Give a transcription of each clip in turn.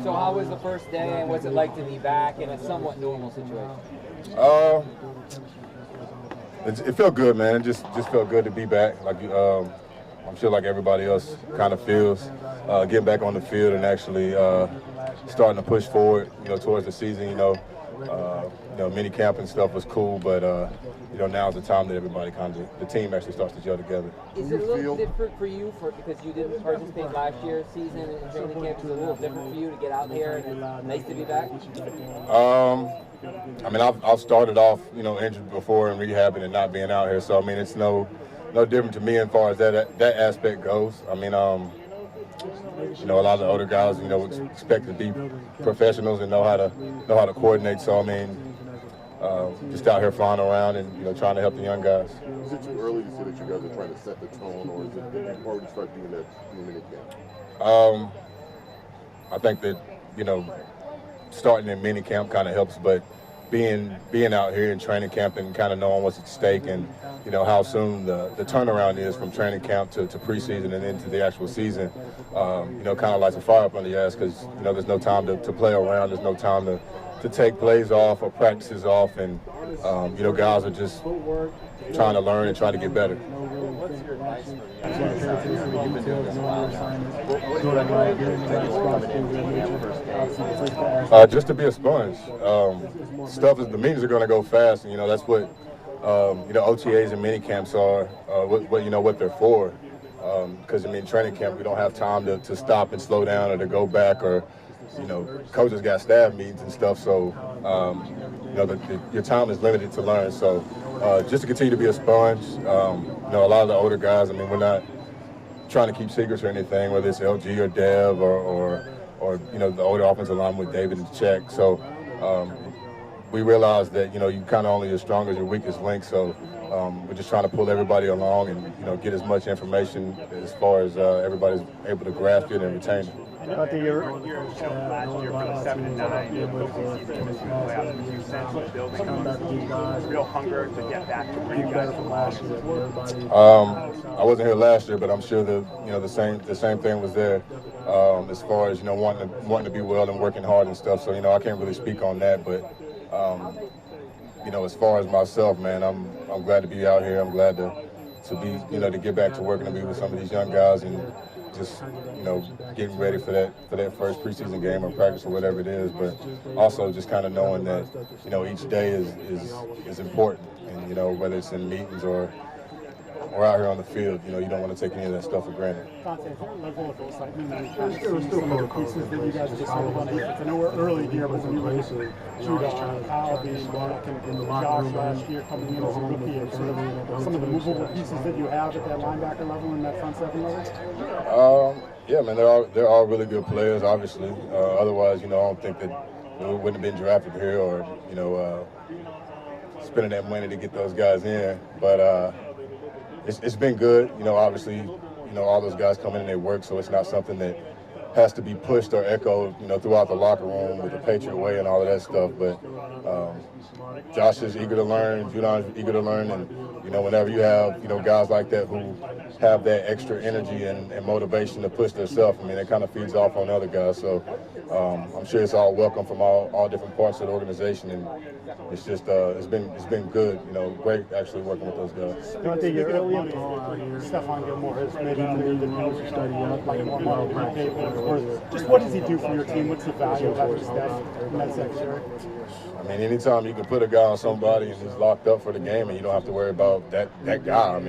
So how was the first day, and what's it like to be back in a somewhat normal situation? It felt good, man. It just felt good to be back. I'm sure like everybody else kind of feels, getting back on the field and actually starting to push forward, towards the season. Mini camp and stuff was cool, but now's the time that everybody the team actually starts to gel together. Is it a little different for you because you didn't participate last year's season in training camp? Is it a little different for you to get out here and it's nice to be back? I've started off, injured before and rehabbing and not being out here, so it's no different to me as far as that aspect goes. A lot of the older guys, expect to be professionals and know how to coordinate. So just out here flying around and trying to help the young guys. Is it too early to say that you guys are trying to set the tone, or is it that you already start doing that in mini camp? I think that starting in mini camp kind of helps, but being out here in training camp and kind of knowing what's at stake and how soon the turnaround is from training camp to preseason and into the actual season, kind of lights a fire up under your ass because there's no time to play around, there's no time to take plays off or practices off, and guys are just trying to learn and trying to get better. What's your advice for the you've been doing this a while now? What do you recommend coming in just to be a sponge. The meetings are going to go fast, and that's what OTAs and mini camps are. What they're for. Because training camp we don't have time to stop and slow down or to go back, or coaches got staff meetings and stuff. So your time is limited to learn. So just to continue to be a sponge. A lot of the older guys. We're not trying to keep secrets or anything, whether it's LG or Dev or the older offensive line with David and Check. So we realize that you kind of only as strong as your weakest link. So we're just trying to pull everybody along and get as much information as far as everybody's able to grasp it and retain it. Last year for the 7-9 preseason was playoffs. Do you sense the building real hunger to get back to where you guys belong? I wasn't here last year, but I'm sure the same thing was there. As far as wanting to be well and working hard and stuff. So I can't really speak on that, but as far as myself, man, I'm glad to be out here. I'm glad to be to get back to working and be with some of these young guys and just getting ready for that first preseason game or practice or whatever it is, but also just kind of knowing that each day is important, and whether it's in meetings or out here on the field, you don't want to take any of that stuff for granted. Level of excitement that you kind of see some of the pieces that you guys just saw on defense. I know we're early here, but when you look at Judah, Kyle being back, and Josh last year coming in as a rookie, and sort of some of the movable pieces that you have at that linebacker level and that front seven level? Yeah, man, they're all really good players, obviously. Otherwise, I don't think that we wouldn't have been drafted here or, spending that money to get those guys in. But it's been good, obviously, all those guys come in and they work, so it's not something that has to be pushed or echoed, throughout the locker room with the Patriot way and all of that stuff. But Josh is eager to learn, Judon's eager to learn, and whenever you have guys like that who have that extra energy and motivation to push themselves, it kind of feeds off on other guys. So I'm sure it's all welcome from all different parts of the organization, and it's just it's been good, great actually working with those guys. You're early in Stephon Gilmore has made it clear that he was a study up, like more money on paper. Just what does he do for your team? What's the value of having Steph in that secondary? Anytime you can put a guy on somebody and he's locked up for the game and you don't have to worry about that guy,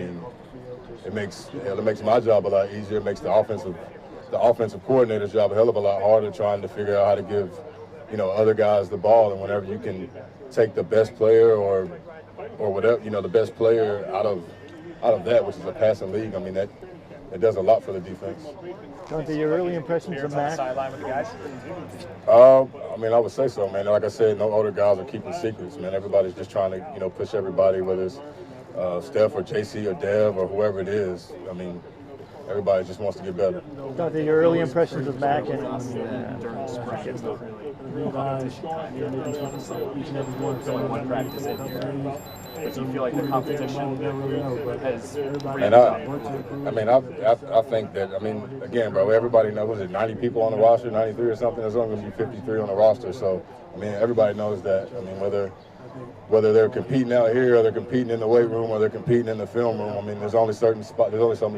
it makes my job a lot easier. It makes the offensive coordinator's job a hell of a lot harder, trying to figure out how to give other guys the ball. And whenever you can take the best player or whatever, the best player out of that, which is a passing league, that does a lot for the defense. Dante, your early impressions of Mac? Sideline with the guys? I would say so, man. Like I said, no older guys are keeping secrets, man. Everybody's just trying to, push everybody, whether it's Steph or JC or Dev or whoever it is. Everybody just wants to get better. Dante, your early impressions of Mac and One practice in here. but do you feel like the competition has and I think that, I mean, again, bro, everybody knows, it 90 people on the roster, 93 or something, there's only going to be 53 on the roster. So, I mean, everybody knows that. I mean, whether they're competing out here or they're competing in the weight room or they're competing in the film room, I mean, there's only so many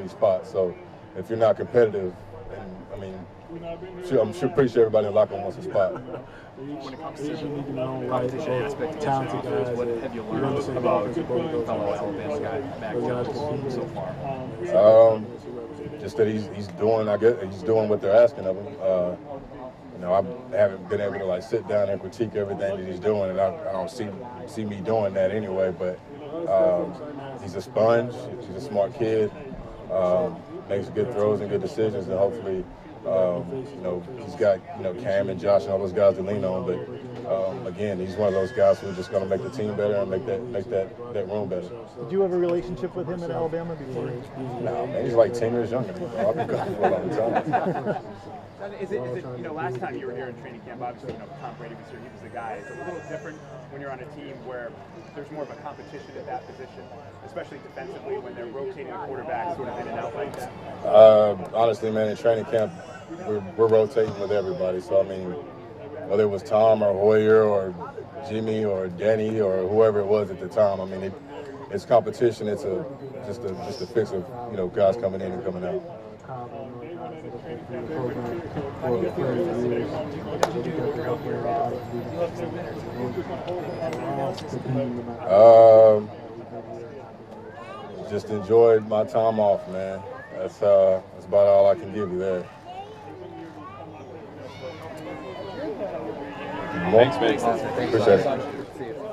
spots. So if you're not competitive, and I mean, pretty sure everybody in the locker room wants a spot. When it comes to competition aspect of offers, what have you learned about fellow Alabama guy Mac Jones so far? Just that he's doing what they're asking of him. You know, I haven't been able to like sit down and critique everything that he's doing, and I don't see me doing that anyway. But he's a sponge. He's a smart kid. Makes good throws and good decisions, and hopefully, you know, he's got, you know, Cam and Josh and all those guys to lean on. But again, he's one of those guys who's just going to make the team better and make that room better. Did you have a relationship with him at Alabama before? No, man, he's like 10 years younger than me, bro. I've been gone for a long time. Is it, you know, last time you were here in training camp, obviously, you know, Tom Brady was here, he was the guy. It's a little different when you're on a team where there's more of a competition at that position, especially defensively when they're rotating a quarterback sort of in and out like that? Honestly, man, in training camp, we're rotating with everybody. So, I mean, whether it was Tom or Hoyer or Jimmy or Danny or whoever it was at the time, I mean, it's competition. It's just a fix of, you know, guys coming in and coming out. Just enjoyed my time off, man. That's about all I can give you there. Thanks, man. Appreciate it.